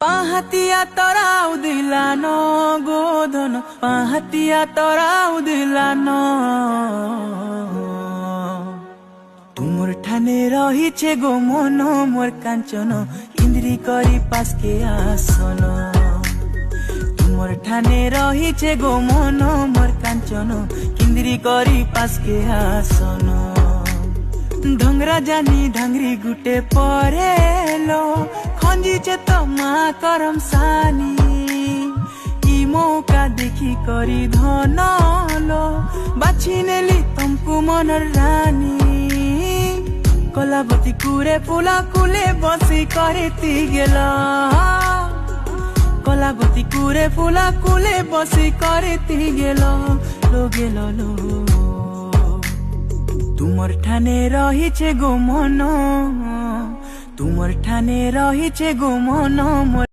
পাহাতিয়া তরাও দিলান গোধন, পাহাতিয়া তরাও দিলান। তুমর ঠানে রহিছে গো মন মোর কাঞ্চন, ইন্দ্রি করি পাশকে আসন। তুমর ঠানে রহিছে গো মন মোর কাঞ্চন, ইন্দ্রি করি পাশকে আসন। ঢংরা জানি ঢাংরি গুটে পরেলো, খঞ্জিছে তো মা করম সানি। ই মৌকা দেখি করি ধনলো, বাছি নেলি তমকু মনর রানী। কলাবতী কুরে ফুলা কুলে বসি করিতি গেল, কলাবতী কুরে ফুলা কুলে বসি করিতি গেল লো গেল লো। তুমর ঠানে রহিছে গো মন, তুমর ঠানে রহিছে গো মন।